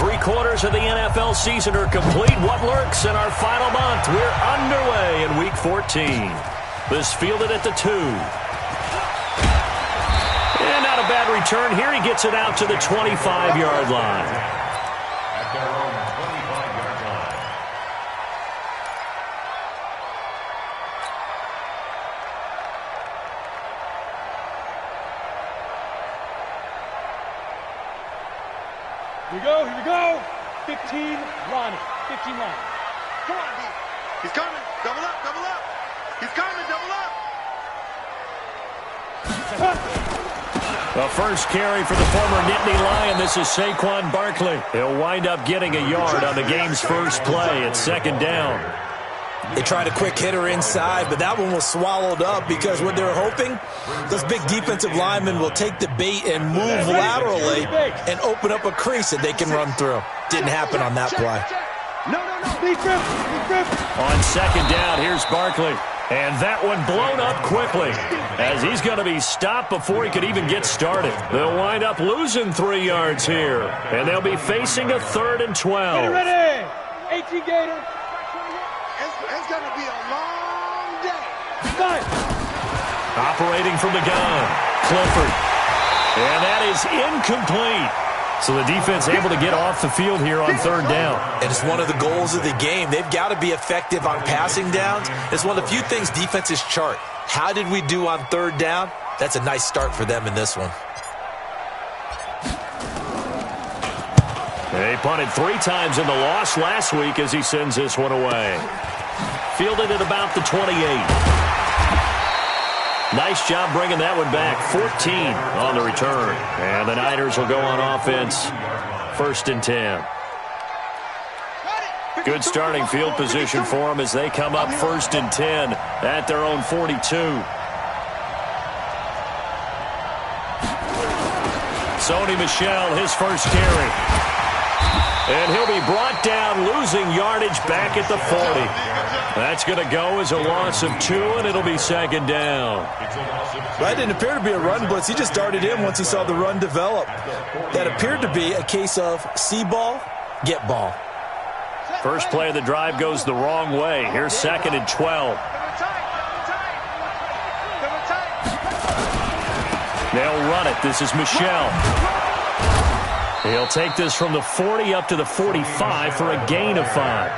3/4 of the NFL season are complete. What lurks in our final month? We're underway in Week 14. This fielded at the 2. And not a bad return here. He gets it out to the 25-yard line. At their own 25-yard line. Here we go, here we go. 15 line. 15 line. Come on, D. He's coming. Double up, double up. He's coming, double up. The first carry for the former Nittany Lion. This is Saquon Barkley. He'll wind up getting a yard on the game's first play. It's 2nd down. They tried a quick hitter inside, but that one was swallowed up because what they're hoping, those big defensive linemen will take the bait and move laterally and open up a crease that they can run through. Didn't happen on that play. No. Big grip. On 2nd down, here's Barkley. And that one blown up quickly as he's going to be stopped before he could even get started. They'll wind up losing 3 yards here, and they'll be facing a 3rd and 12. Get ready. 18 Gator. It's going to be a long day. Start. Operating from the gun, Clifford. And that is incomplete. So the defense able to get off the field here on 3rd down. And it's one of the goals of the game. They've got to be effective on passing downs. It's one of the few things defenses chart. How did we do on 3rd down? That's a nice start for them in this one. They punted 3 times in the loss last week as he sends this one away. Fielded at about the 28. Nice job bringing that one back. 14 on the return. And the Niners will go on offense. 1st and 10. Good starting field position for them as they come up 1st and 10 at their own 42. Sony Michel, his first carry. And he'll be brought down, losing yardage back at the 40. That's going to go as a loss of 2, and it'll be 2nd down. That didn't appear to be a run blitz. He just started in once he saw the run develop. That appeared to be a case of see ball, get ball. First play of the drive goes the wrong way. Here's 2nd and 12. They'll run it. This is Michel. He'll take this from the 40 up to the 45 for a gain of 5.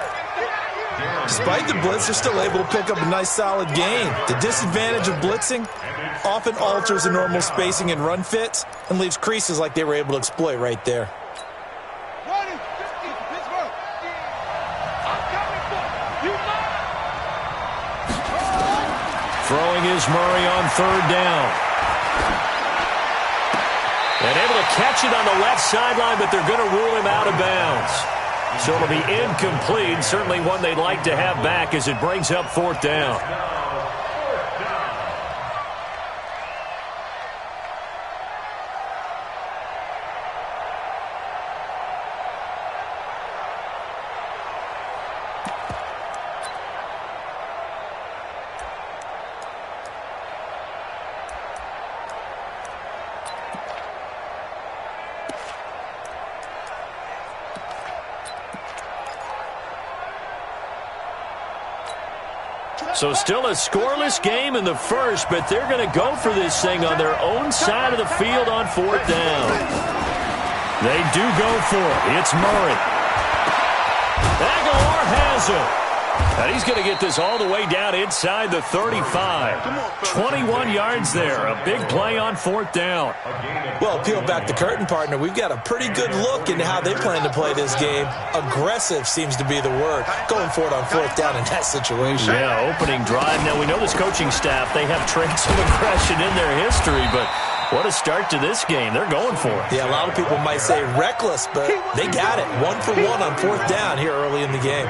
Despite the blitz, they're still able to pick up a nice solid gain. The disadvantage of blitzing often alters the normal spacing and run fits and leaves creases like they were able to exploit right there. Throwing is Murray on 3rd down. And able to catch it on the left sideline, but they're going to rule him out of bounds. So it'll be incomplete. Certainly one they'd like to have back as it brings up 4th down. So still a scoreless game in the first, but they're going to go for this thing on their own side of the field on 4th down. They do go for it. It's Murray. Aguilar has it. And he's going to get this all the way down inside the 35. 21 yards there. A big play on 4th down. Well, peel back the curtain, partner. We've got a pretty good look into how they plan to play this game. Aggressive seems to be the word. Going for it on 4th down in that situation. Yeah, opening drive. Now, we know this coaching staff, they have traits of aggression in their history, but what a start to this game. They're going for it. Yeah, a lot of people might say reckless, but they got it. 1 for 1 on 4th down here early in the game.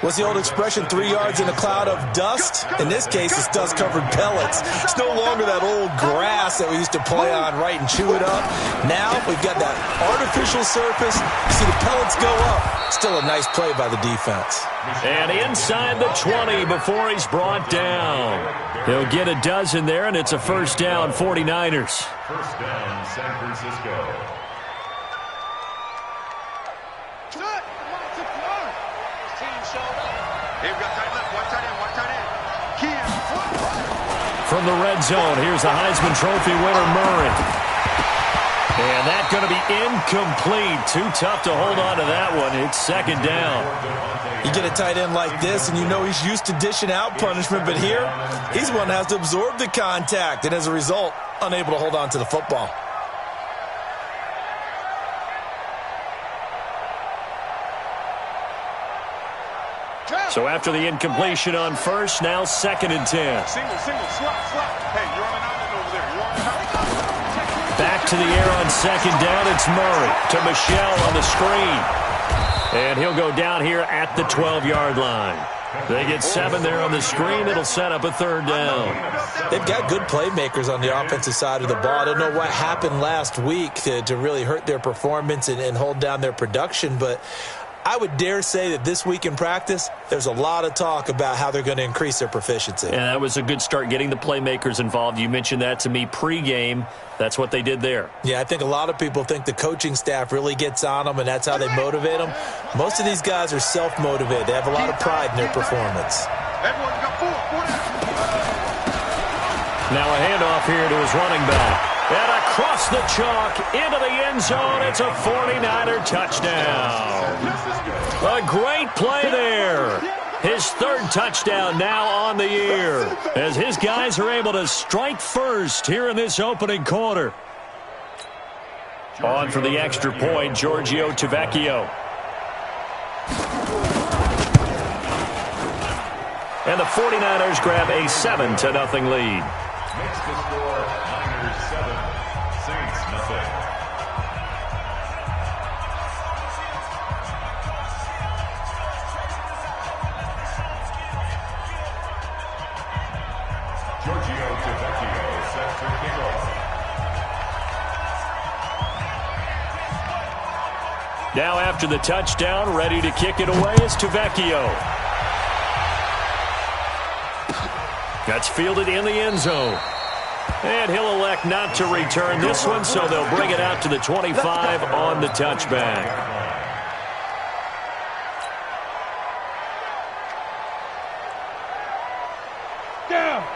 What's the old expression, 3 yards in a cloud of dust? In this case, it's dust-covered pellets. It's no longer that old grass that we used to play on, right, and chew it up. Now we've got that artificial surface. You see the pellets go up. Still a nice play by the defense. And inside the 20 before he's brought down. He'll get a dozen there, and it's a 1st down, 49ers. First down, San Francisco. Hey, we got tight left. Watch tight end. Watch tight end. From the red zone, here's the Heisman Trophy winner, Murray. And that's going to be incomplete. Too tough to hold on to that one. It's second down. You get a tight end like this, and you know he's used to dishing out punishment, but here, he's the one that has to absorb the contact, and as a result, unable to hold on to the football. So after the incompletion on first, now second and 10. Single, slot. Hey, you're on an island over there. You're on an island. Back to the air on second down. It's Murray to Michelle on the screen. And he'll go down here at the 12-yard line. They get 7 there on the screen. It'll set up a third down. They've got good playmakers on the offensive side of the ball. I don't know what happened last week to really hurt their performance and hold down their production, but I would dare say that this week in practice, there's a lot of talk about how they're going to increase their proficiency. And that was a good start getting the playmakers involved. You mentioned that to me pregame. That's what they did there. Yeah, I think a lot of people think the coaching staff really gets on them, and that's how they motivate them. Most of these guys are self-motivated. They have a lot of pride in their performance. Everyone, you got four. Now a handoff here to his running back. And across the chalk into the end zone. It's a 49er touchdown. A great play there. His third touchdown now on the year as his guys are able to strike first here in this opening quarter. On for the extra point, Giorgio Tavecchio. And the 49ers grab a 7-0 lead. Makes the score Niners 7, Saints nothing. Giorgio Tavecchio set to kick off. Now after the touchdown, ready to kick it away is Tavecchio. That's fielded in the end zone. And he'll elect not to return this one, so they'll bring it out to the 25 on the touchback.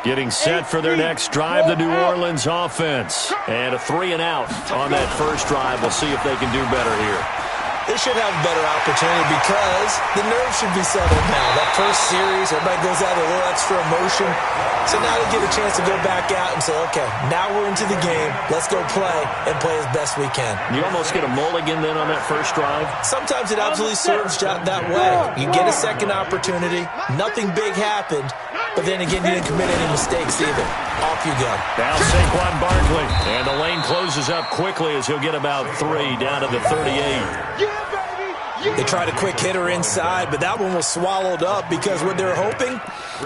Getting set for their next drive, the New Orleans offense. And a 3-and-out on that first drive. We'll see if they can do better here. They should have a better opportunity because the nerves should be settled now. That first series, everybody goes out with a little extra emotion. So now they get a chance to go back out and say, okay, now we're into the game. Let's go play and play as best we can. You almost get a mulligan then on that first drive? Sometimes it absolutely serves that way. You get a second opportunity. Nothing big happened. But then again, you didn't commit any mistakes either. Off you go. Now Saquon Barkley. And the lane closes up quickly as he'll get about 3 down to the 38. They tried a quick hitter inside, but that one was swallowed up because what they're hoping,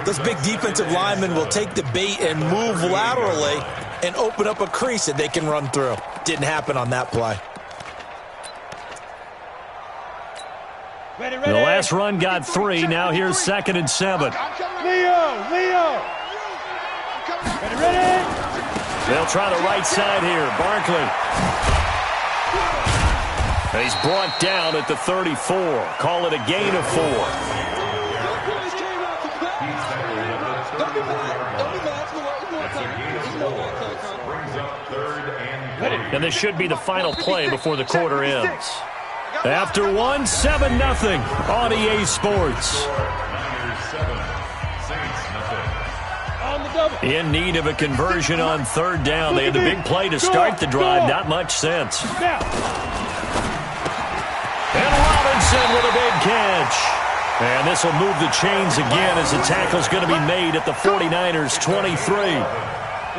those big defensive linemen will take the bait and move laterally and open up a crease that they can run through. Didn't happen on that play. Ready. The last run got 3. Now here's 2nd and 7. Leo. Ready. They'll try the right side here. Barkley. He's brought down at the 34. Call it a gain of 4. And this should be the final play before the quarter ends. After 1, 7-0 on EA Sports. In need of a conversion on third down. They had the big play to start the drive. Not much sense. And Robinson with a big catch. And this will move the chains again as the tackle's going to be made at the 49ers' 23.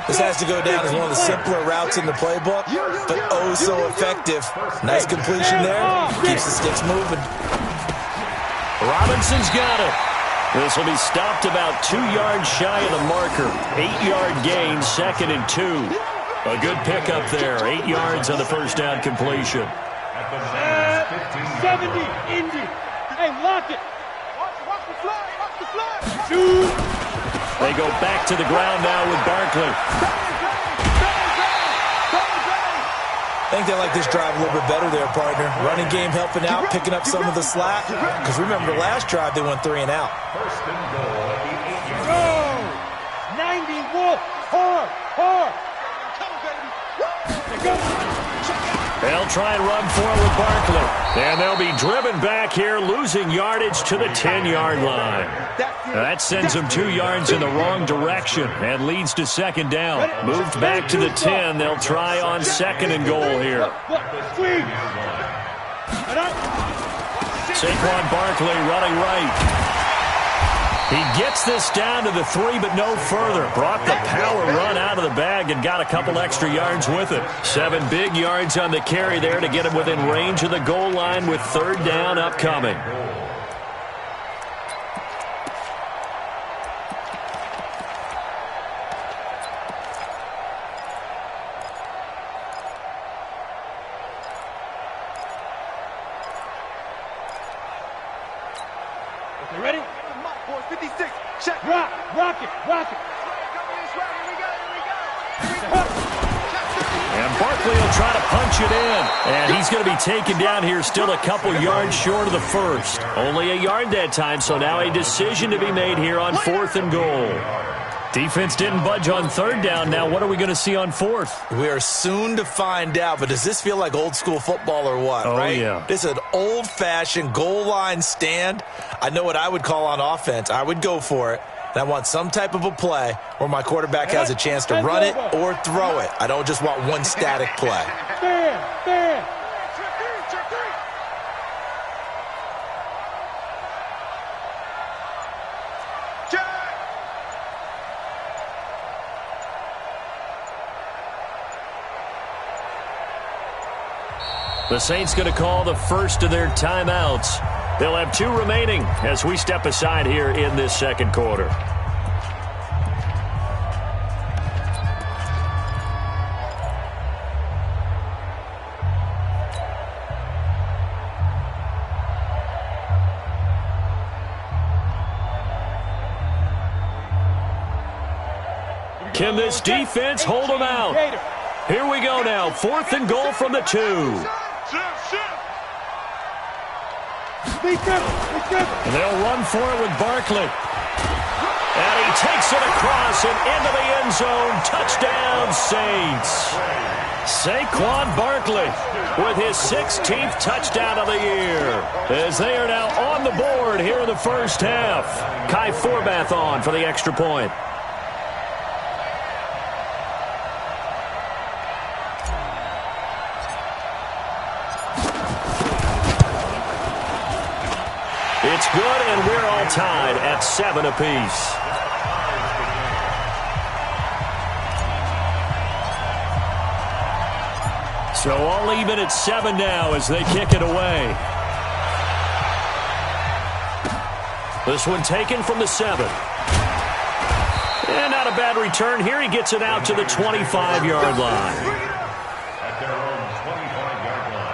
This has to go down as one of the simpler routes in the playbook, but oh so effective. Nice completion there. Keeps the sticks moving. Robinson's got it. This will be stopped about 2 yards shy of the marker. 8-yard gain, 2nd and 2. A good pickup there. 8 yards on the first down completion. 70, Indy. Hey, lock it. Watch the flag. Shoot. They go back to the ground now with Barkley. I think they like this drive a little bit better there, partner. Running game helping out, picking up some of the slack. Because remember, last drive they went 3 and out. First and goal at the 8-yard Go! 90 Wolf! Hard! Hard! Here goes! They'll try and run forward Barkley. And they'll be driven back here, losing yardage to the 10-yard line. That sends them 2 yards in the wrong direction and leads to second down. Moved back to the 10. They'll try on second and goal here. Saquon Barkley running right. He gets this down to the 3, but no further. Brought the power run out of the bag and got a couple extra yards with it. 7 big yards on the carry there to get him within range of the goal line with third down upcoming. Okay, ready? 56, check. Rock it, rock it. And Barkley will try to punch it in. And he's going to be taken down here still a couple yards short of the first. Only a yard that time, so now a decision to be made here on 4th and goal. Defense didn't budge on third down. Now what are we going to see on 4th? We are soon to find out, but does this feel like old school football or what, Oh, right? yeah. This is an old-fashioned goal line stand. I know what I would call on offense. I would go for it. And I want some type of a play where my quarterback has a chance to run it or throw it. I don't just want one static play. Stand. The Saints going to call the first of their timeouts. They'll have 2 remaining as we step aside here in this second quarter. Can this defense hold them out? Here we go now. 4th and goal from the 2. And they'll run for it with Barkley. And he takes it across and into the end zone. Touchdown, Saints. Saquon Barkley with his 16th touchdown of the year. As they are now on the board here in the first half. Kai Forbath on for the extra point. It's good, and we're all tied at 7 apiece. So all even at 7 now as they kick it away. This one taken from the 7. And not a bad return here. He gets it out to the 25-yard line. at their own 25-yard line.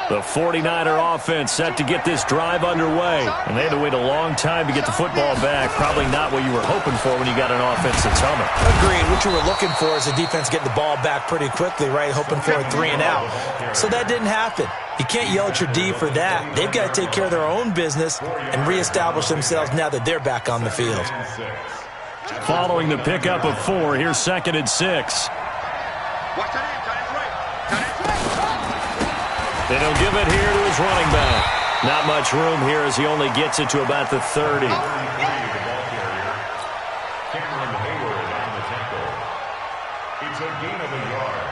The 49er offense set to get this drive underway. And they had to wait a long time to get the football back. Probably not what you were hoping for when you got an offense that's humming. Agreed. What you were looking for is the defense getting the ball back pretty quickly, right? Hoping for a 3 and out. So that didn't happen. You can't yell at your D for that. They've got to take care of their own business and reestablish themselves now that they're back on the field. Following the pickup of 4, here's 2nd and 6. Watch that in, Titus right. And he'll give it here to his running back. Not much room here as he only gets it to about the 30. The ball carrier, Cameron Hayward on the tackle. It's a gain of a yard.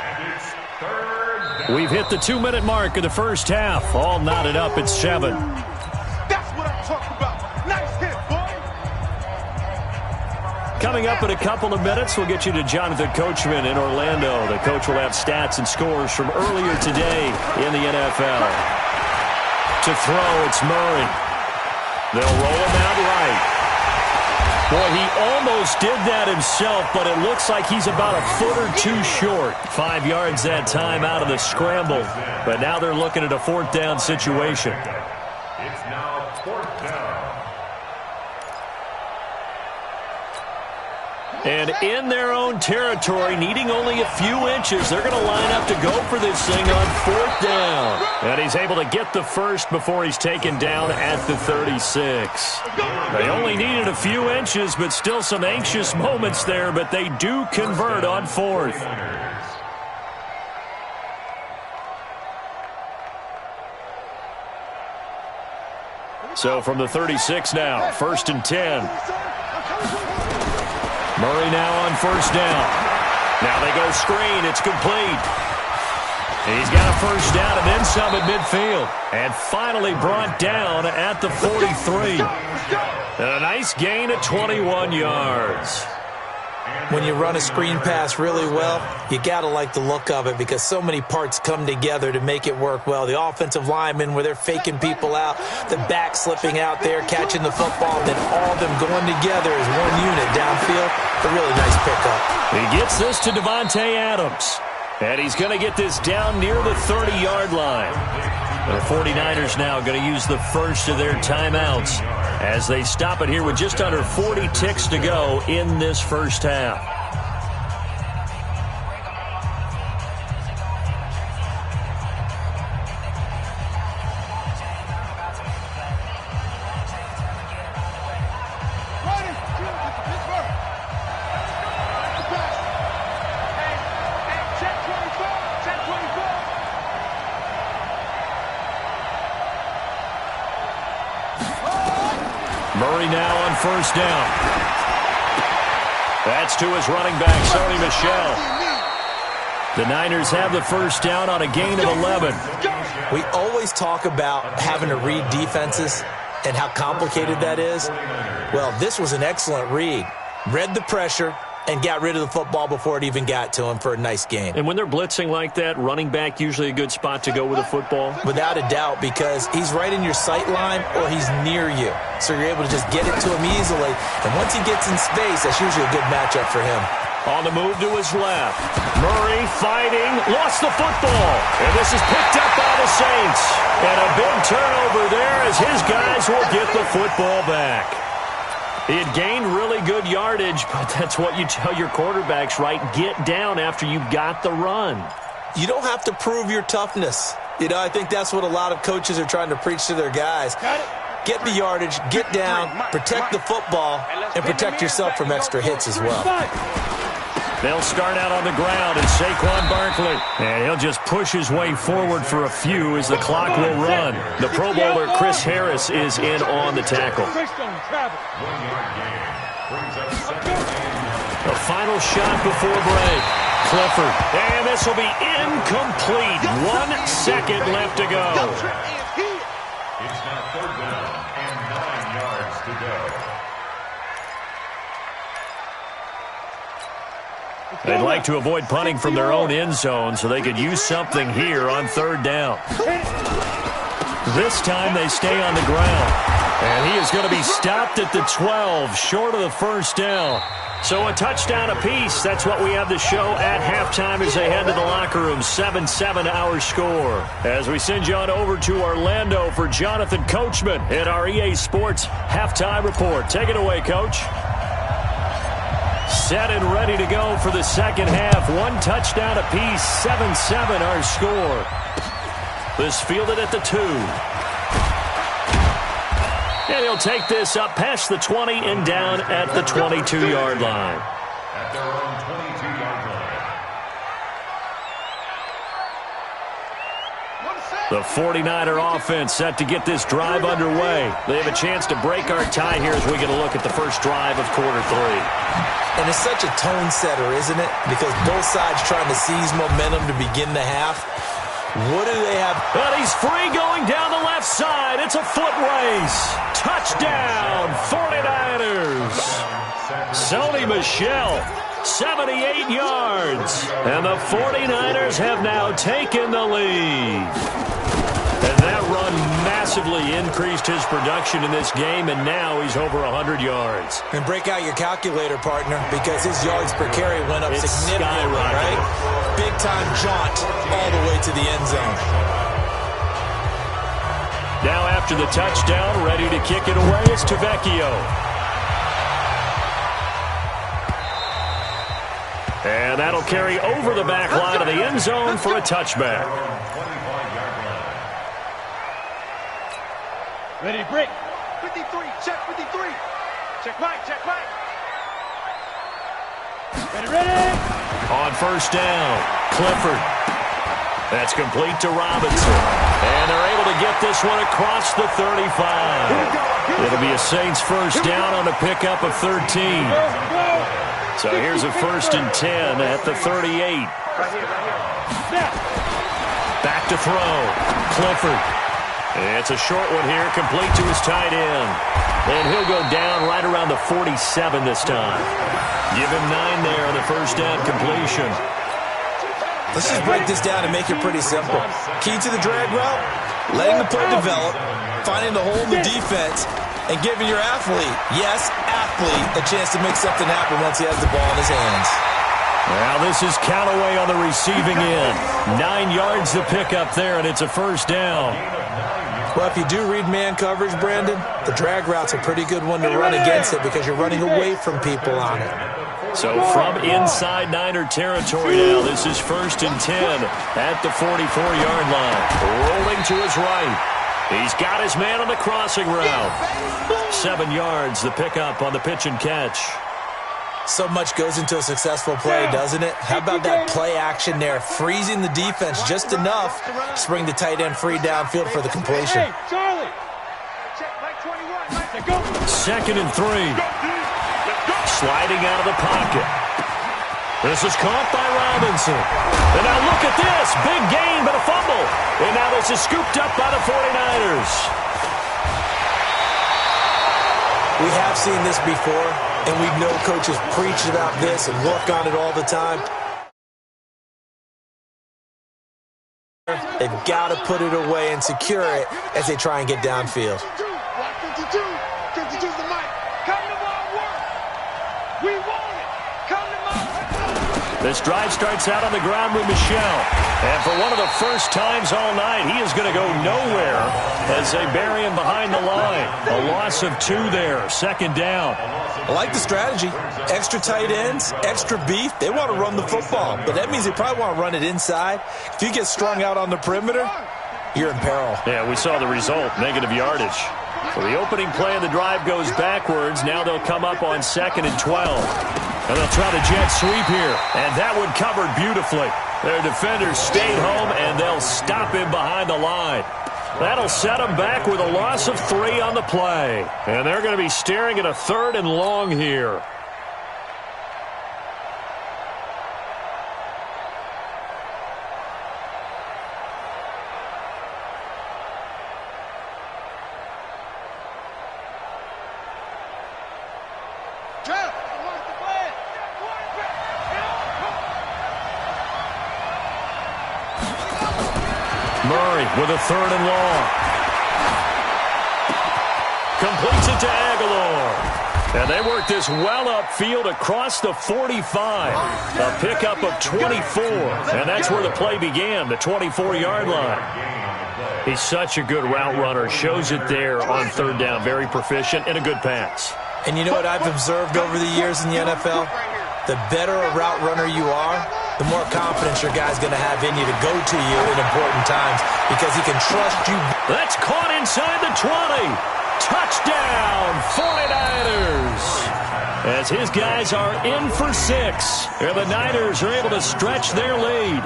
And it's third down. We've hit the 2-minute mark of the first half. All knotted up at 7. That's what I'm talking about. Nice hit, boy. Coming up in a couple of minutes, we'll get you to Jonathan Coachman in Orlando. The coach will have stats and scores from earlier today in the NFL. To throw, it's Murray. They'll roll him out right. Boy, he almost did that himself, but it looks like he's about a foot or two short. 5 yards that time out of the scramble. But now they're looking at a 4th down situation. It's now 4th down. And in their own territory, needing only a few inches, they're going to line up to go for this thing on 4th down. And he's able to get the first before he's taken down at the 36. They only needed a few inches, but still some anxious moments there, but they do convert on 4th. So from the 36 now, 1st and 10. Murray now on 1st down. Now they go screen. It's complete. He's got a 1st down and then some at midfield. And finally brought down at the 43. A nice gain of 21 yards. When you run a screen pass really well, you got to like the look of it because so many parts come together to make it work well. The offensive linemen, where they're faking people out, the back slipping out there, catching the football, and then all of them going together as one unit downfield. A really nice pickup. He gets this to Devontae Adams, and he's going to get this down near the 30-yard line. The 49ers now going to use the first of their timeouts as they stop it here with just under 40 ticks to go in this first half. Murray now on 1st down. That's to his running back, Sony Michel. The Niners have the 1st down on a gain of 11. We always talk about having to read defenses and how complicated that is. Well, this was an excellent read. Read the pressure and got rid of the football before it even got to him for a nice gain. And when they're blitzing like that, running back usually a good spot to go with a football? Without a doubt, because he's right in your sight line or he's near you. So you're able to just get it to him easily. And once he gets in space, that's usually a good matchup for him. On the move to his left. Murray fighting, lost the football. And this is picked up by the Saints. And a big turnover there as his guys will get the football back. He had gained really good yardage, but that's what you tell your quarterbacks, right? Get down after you got the run. You don't have to prove your toughness. You know, I think that's what a lot of coaches are trying to preach to their guys. Get the yardage, get down, protect the football, and protect yourself from extra hits as well. They'll start out on the ground and Saquon Barkley. And he'll just push his way forward for a few as the clock will run. The Pro Bowler Chris Harris is in on the tackle. The final shot before break. Clifford. And this will be incomplete. 1 second left to go. It's now 3rd down and 9 yards to go. They'd like to avoid punting from their own end zone so they could use something here on 3rd down. This time they stay on the ground. And he is going to be stopped at the 12, short of the 1st down. So a touchdown apiece. That's what we have to show at halftime as they head to the locker room. 7-7 our score. As we send you on over to Orlando for Jonathan Coachman at our EA Sports Halftime Report. Take it away, Coach. Set and ready to go for the second half. 1 touchdown apiece. 7-7 our score. This fielded at the 2. And he'll take this up past the 20 and down at the 22-yard line. At their own 22-yard line. The 49er offense set to get this drive underway. They have a chance to break our tie here as we get a look at the first drive of quarter 3. And it's such a tone setter, isn't it? Because both sides trying to seize momentum to begin the half. What do they have? And he's free going down the left side. It's a foot race. Touchdown, 49ers. Sony Michel, 78 yards. And the 49ers have now taken the lead. And that run massively increased his production in this game, and now he's over 100 yards. And break out your calculator, partner, because his yards per carry went up significantly, right? Big-time jaunt all the way to the end zone. Now after the touchdown, ready to kick it away is Tavecchio. And that'll carry over the back line of the end zone for a touchback. Ready, break. 53, check 53. Check Mike, check Mike. Ready. On first down, Clifford. That's complete to Robinson. And they're able to get this one across the 35. It'll be a Saints first down on a pickup of 13. So here's a 1st and 10 at the 38. Back to throw. Clifford. It's a short one here, complete to his tight end. And he'll go down right around the 47 this time. Give him 9 there on the first down completion. Let's just break this down and make it pretty simple. Key to the drag route, letting the play develop, finding the hole in the defense, and giving your athlete, yes, athlete, a chance to make something happen once he has the ball in his hands. Now this is Callaway on the receiving end. 9 yards to pick up there, and it's a first down. Well, if you do read man coverage, Brandon, the drag route's a pretty good one to run against it because you're running away from people on it. So from inside Niner territory now, this is 1st and 10 at the 44-yard line. Rolling to his right. He's got his man on the crossing route. 7 yards, the pickup on the pitch and catch. So much goes into a successful play, doesn't it? How about that play action there, freezing the defense just enough to bring the tight end free downfield for the completion. Hey, Charlie. Check Mike 21. Go. 2nd and 3. Sliding out of the pocket. This is caught by Robinson. And now look at this. Big gain, but a fumble. And now this is scooped up by the 49ers. We have seen this before, and we know coaches preach about this and work on it all the time. They've got to put it away and secure it as they try and get downfield. 52. 52's the mic. Come to my work. We want it. Come to my work. This drive starts out on the ground with Michel. And for one of the first times all night, he is going to go nowhere as they bury him behind the line. A loss of 2 there, 2nd down. I like the strategy. Extra tight ends, extra beef. They want to run the football, but that means they probably want to run it inside. If you get strung out on the perimeter, you're in peril. Yeah, we saw the result, negative yardage. So the opening play of the drive goes backwards. Now they'll come up on 2nd and 12. And they'll try the jet sweep here. And that one covered beautifully. Their defenders stayed home, and they'll stop him behind the line. That'll set them back with a loss of 3 on the play. And they're going to be staring at a 3rd and long here. Murray with a 3rd and long. Completes it to Aguilar. And they work this well upfield across the 45. A pickup of 24. And that's where the play began, the 24-yard line. He's such a good route runner. Shows it there on 3rd down. Very proficient and a good pass. And you know what I've observed over the years in the NFL? The better a route runner you are, the more confidence your guy's going to have in you to go to you in important times because he can trust you. That's caught inside the 20. Touchdown, 49ers. As his guys are in for 6. And the Niners are able to stretch their lead.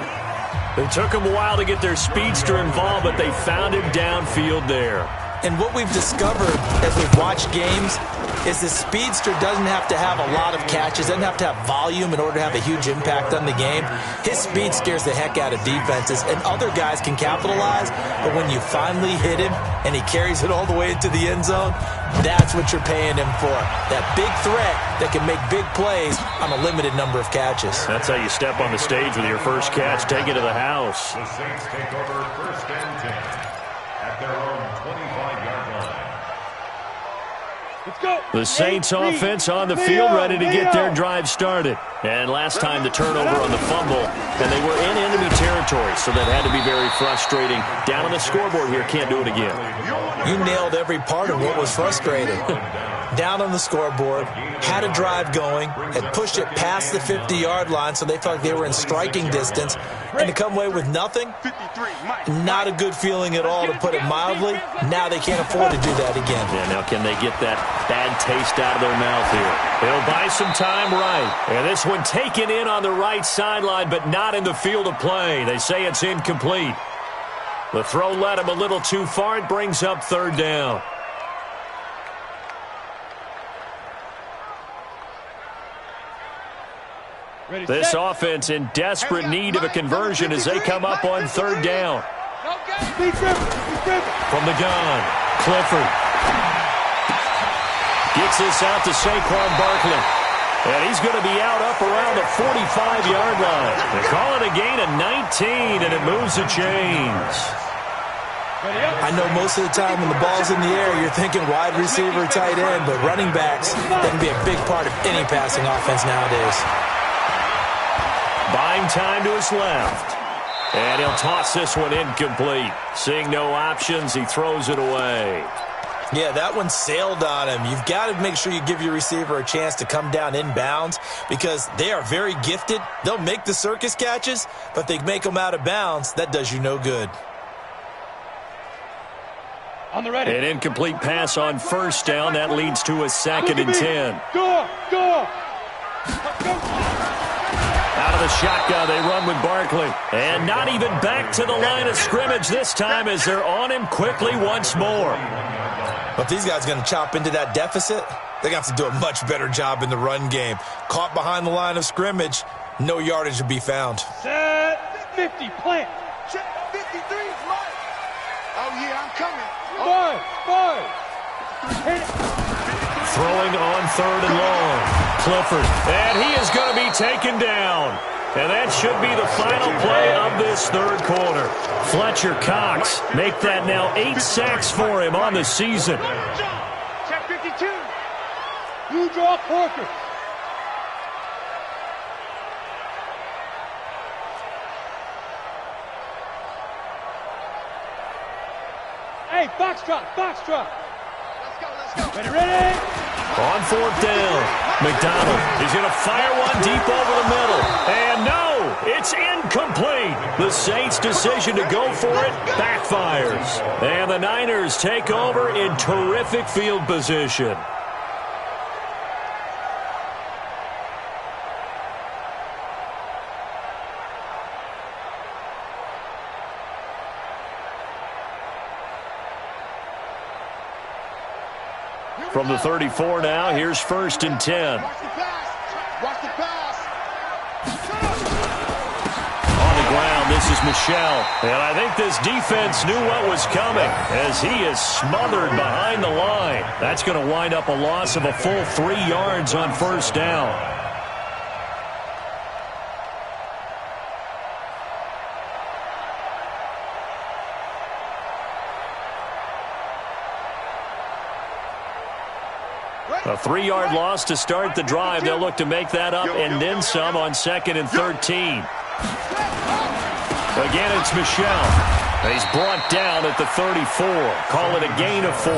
It took them a while to get their speedster involved, but they found him downfield there. And what we've discovered as we've watched games is the speedster doesn't have to have a lot of catches, doesn't have to have volume in order to have a huge impact on the game. His speed scares the heck out of defenses, and other guys can capitalize, but when you finally hit him and he carries it all the way into the end zone, that's what you're paying him for. That big threat that can make big plays on a limited number of catches. That's how you step on the stage with your first catch, take it to the house. The Saints take over 1st and 10 at at their own 25-yard line. Let's go. The Saints offense on the field, ready to get their drive started. And last time the turnover on the fumble, and they were in enemy territory, so that had to be very frustrating. Down on the scoreboard here, can't do it again. You nailed every part of what was frustrating. Down on the scoreboard, had a drive going, had pushed it past the 50-yard line, so they felt like they were in striking distance, and to come away with nothing, not a good feeling at all, to put it mildly. Now they can't afford to do that again. Yeah, now can they get that bad taste out of their mouth here? It'll buy some time right. And this one taken in on the right sideline, but not in the field of play. They say it's incomplete. The throw led him a little too far. It brings up third down. This offense in desperate need of a conversion as they come up on third down. From the gun, Clifford gets this out to Saquon Barkley. And he's going to be out up around the 45-yard line. They call it a gain of 19, and it moves the chains. I know most of the time when the ball's in the air, you're thinking wide receiver, tight end, but running backs, that can be a big part of any passing offense nowadays. Buying time to his left. And he'll toss this one incomplete. Seeing no options, he throws it away. Yeah, that one sailed on him. You've got to make sure you give your receiver a chance to come down inbounds because they are very gifted. They'll make the circus catches, but they make them out of bounds. That does you no good. On the ready. An incomplete pass on first down. That leads to a 2nd and 10. Go. Out of the shotgun, they run with Barkley. And not even back to the line of scrimmage this time as they're on him quickly once more. But if these guys are going to chop into that deficit, they're going to have to do a much better job in the run game. Caught behind the line of scrimmage, no yardage to be found. Set 50, plant. Check 53 is mine. Oh, yeah, I'm coming. Five. Throwing on third and long. Clifford. And he is going to be taken down. And that should be the final play of this third quarter. Fletcher Cox make that now 8 sacks for him on the season. Check 52. You draw Corker. Hey, box drop. Let's go. Ready? On fourth down, McDonald is going to fire one deep over the middle. And no, it's incomplete. The Saints' decision to go for it backfires. And the Niners take over in terrific field position. From the 34 now, here's 1st and 10. Watch the pass. On the ground, this is Michel. And I think this defense knew what was coming as he is smothered behind the line. That's going to wind up a loss of a full 3 yards on first down. A 3-yard loss to start the drive. They'll look to make that up and then some on 2nd and 13. Again, it's Michel. He's brought down at the 34. Call it a gain of 4.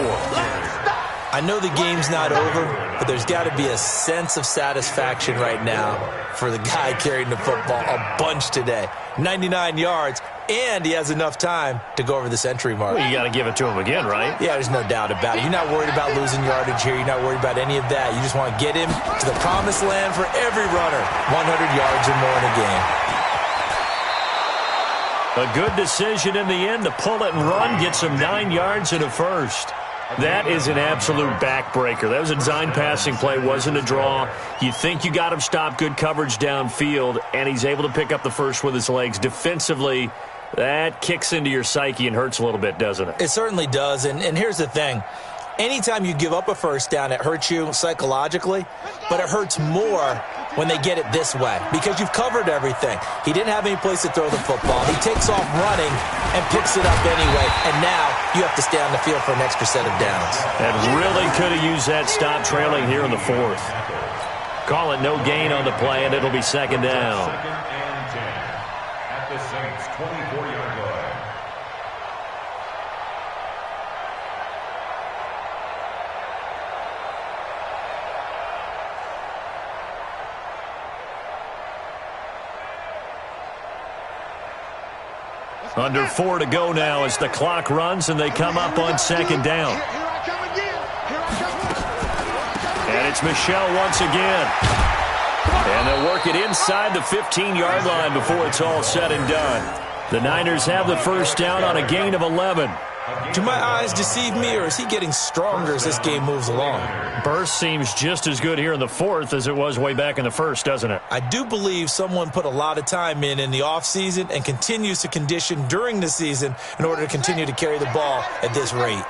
I know the game's not over, but there's got to be a sense of satisfaction right now for the guy carrying the football a bunch today. 99 yards, and he has enough time to go over the century mark. Well, you got to give it to him again, right? Yeah, there's no doubt about it. You're not worried about losing yardage here. You're not worried about any of that. You just want to get him to the promised land for every runner. 100 yards or more in a game. A good decision in the end to pull it and run, gets him 9 yards and a first. That is an absolute backbreaker. That was a design passing play, wasn't a draw. You think you got him stopped, good coverage downfield, and he's able to pick up the first with his legs. Defensively, that kicks into your psyche and hurts a little bit, doesn't it? It certainly does, and here's the thing. Anytime you give up a first down, it hurts you psychologically, but it hurts more when they get it this way because you've covered everything. He didn't have any place to throw the football. He takes off running and picks it up anyway, and now you have to stay on the field for an extra set of downs. And really could have used that stop trailing here in the fourth. Call it no gain on the play, and it'll be second down. Second and 10 at the Saints' 24-yard line. Under 4 to go now as the clock runs and they come up on second down. And it's Michel once again. And they'll work it inside the 15-yard line before it's all said and done. The Niners have the first down on a gain of 11. Do my eyes deceive me, or is he getting stronger as this game moves along? Burst seems just as good here in the fourth as it was way back in the first, doesn't it? I do believe someone put a lot of time in the offseason and continues to condition during the season in order to continue to carry the ball at this rate.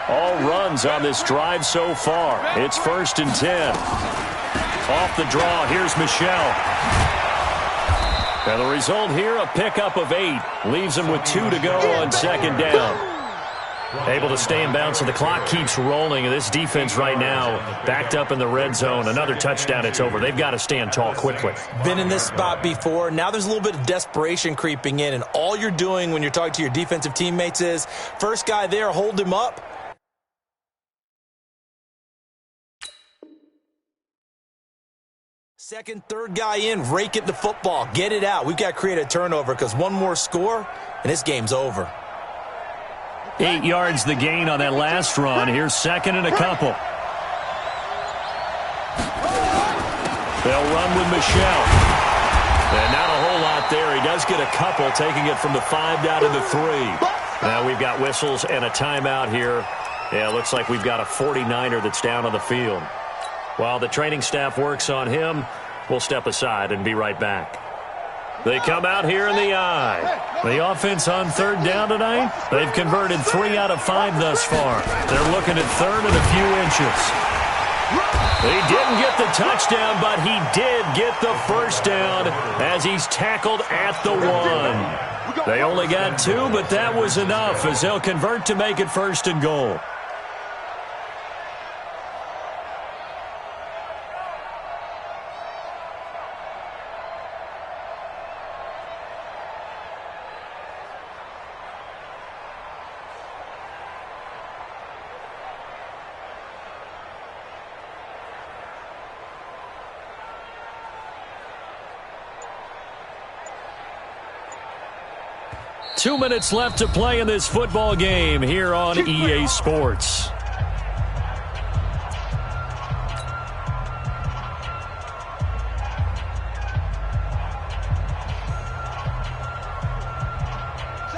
All runs on this drive so far. It's 1st and 10. Off the draw, here's Michel. And the result here, a pickup of 8. Leaves him with 2 to go on second down. Able to stay in bounds, so the clock keeps rolling. And this defense right now backed up in the red zone. Another touchdown, it's over. They've got to stand tall quickly. Been in this spot before. Now there's a little bit of desperation creeping in. And all you're doing when you're talking to your defensive teammates is, first guy there, hold him up. Second, third guy in, rake it the football. Get it out. We've got to create a turnover because one more score, and this game's over. 8 yards the gain on that last run. Here's second and a couple. They'll run with Michel. And not a whole lot there. He does get a couple, taking it from the 5 down to the 3. Now we've got whistles and a timeout here. Yeah, it looks like we've got a 49er that's down on the field. While the training staff works on him, we'll step aside and be right back. They come out here in the eye. The offense on third down tonight, they've converted 3 out of 5 thus far. They're looking at third and a few inches. He didn't get the touchdown, but he did get the first down as he's tackled at the 1. They only got 2, but that was enough as they'll convert to make it 1st and goal. Two minutes left to play in this football game here on EA Sports.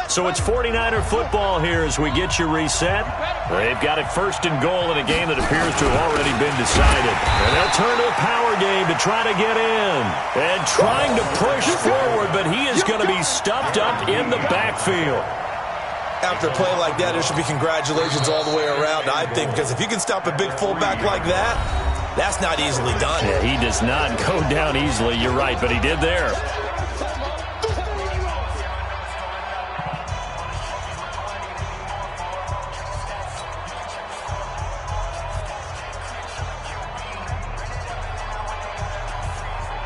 So it's 49er football here as we get you reset. They've got it 1st and goal in a game that appears to have already been decided. And they'll turn to a power game to try to get in. And trying to push forward, but he is going to be stuffed up in the backfield. After a play like that, there should be congratulations all the way around, I think, because if you can stop a big fullback like that, that's not easily done. Yeah, he does not go down easily, you're right, but he did there.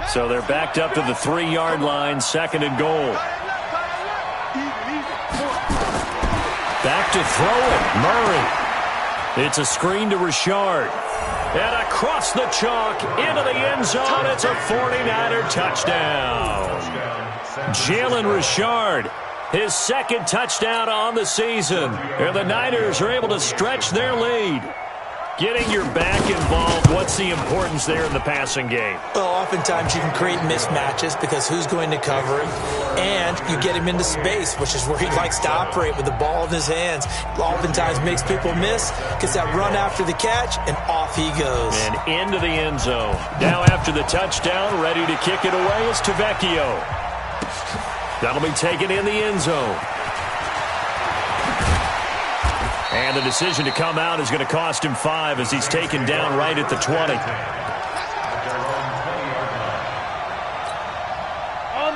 So they're backed up to the 3-yard line, 2nd and goal. Back to throw it, Murray. It's a screen to Richard. And across the chalk, into the end zone, it's a 49er touchdown. Jalen Richard, his 2nd touchdown on the season. And the Niners are able to stretch their lead. Getting your back involved, what's the importance there in the passing game? Well, oftentimes you can create mismatches because who's going to cover him, and you get him into space, which is where he likes to operate with the ball in his hands. Oftentimes makes people miss, gets that run after the catch, and off he goes. And into the end zone. Now after the touchdown, ready to kick it away is Tavecchio. That'll be taken in the end zone. And the decision to come out is going to cost him 5 as he's taken down right at the 20.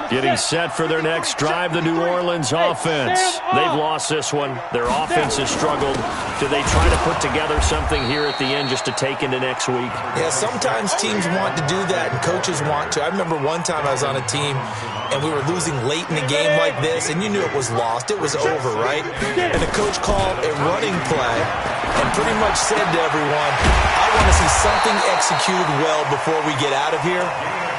Getting set for their next drive, the New Orleans offense. They've lost this one. Their offense has struggled. Do they try to put together something here at the end just to take into next week? Yeah, sometimes teams want to do that and coaches want to. I remember one time I was on a team and we were losing late in the game like this, and you knew it was lost. It was over, right? And the coach called a running play and pretty much said to everyone, I want to see something executed well before we get out of here.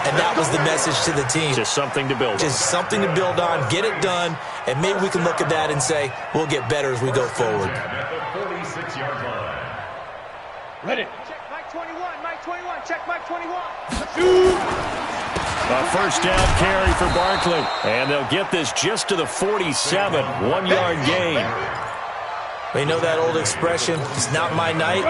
And that was the message to the team. Just something to build on. Just something to build on, get it done, and maybe we can look at that and say, we'll get better as we go forward. At the 46-yard line. Ready. Check Mike 21, Mike 21, check Mike 21. A first down carry for Barkley. And they'll get this just to the 47, 1-yard gain. You know that old expression, it's not my night?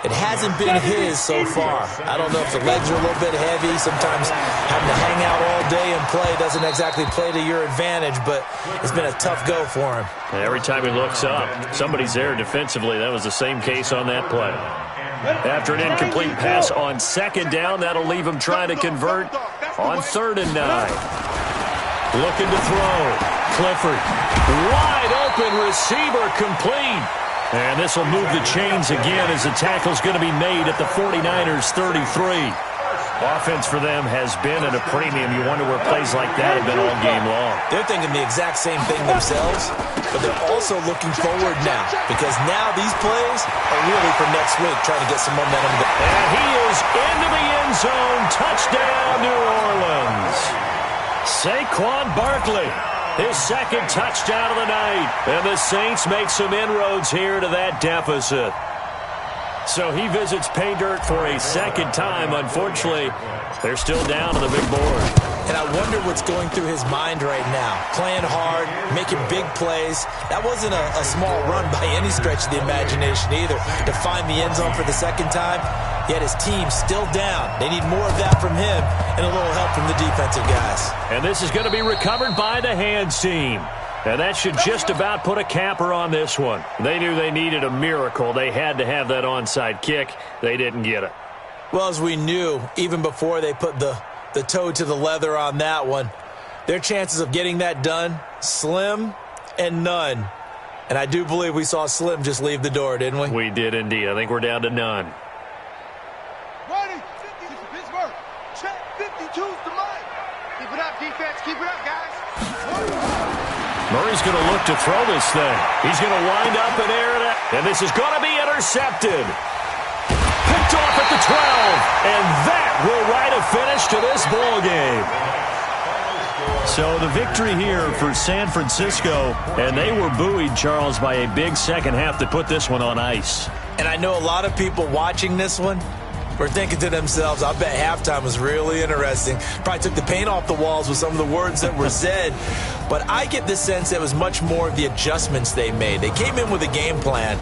It hasn't been his so far. I don't know if the legs are a little bit heavy. Sometimes having to hang out all day and play doesn't exactly play to your advantage, but it's been a tough go for him. And every time he looks up, somebody's there defensively. That was the same case on that play. After an incomplete pass on second down, that'll leave him trying to convert on 3rd and 9. Looking to throw. Clifford, wide open receiver, complete. And this will move the chains again as the tackle's going to be made at the 49ers' 33. Offense for them has been at a premium. You wonder where plays like that have been all game long. They're thinking the exact same thing themselves, but they're also looking forward now because now these plays are really for next week, trying to get some momentum. And he is into the end zone. Touchdown, New Orleans. Saquon Barkley. His second touchdown of the night. And the Saints make some inroads here to that deficit. So he visits pay dirt for a second time. Unfortunately, they're still down on the big board. And I wonder what's going through his mind right now. Playing hard, making big plays. That wasn't a small run by any stretch of the imagination either. To find the end zone for the second time, yet his team still down. They need more of that from him and a little help from the defensive guys. And this is going to be recovered by the hands team. And that should just about put a capper on this one. They knew they needed a miracle. They had to have that onside kick. They didn't get it. Well, as we knew, even before they put the toe to the leather on that one, their chances of getting that done, slim and none. And I do believe we saw Slim just leave the door, didn't we? We did indeed. I think we're down to none. Ready? 50 to Pittsburgh. Check 52's the Mike. Keep it up, defense. Keep it up, guys. Murray's going to look to throw this thing. He's going to wind up and air it out. And this is going to be intercepted. Picked off at the 12. And that will write a finish to this ball game. So the victory here for San Francisco. And they were buoyed, Charles, by a big second half to put this one on ice. And I know a lot of people watching this one were thinking to themselves, I bet halftime was really interesting. Probably took the paint off the walls with some of the words that were said. But I get the sense it was much more of the adjustments they made. They came in with a game plan.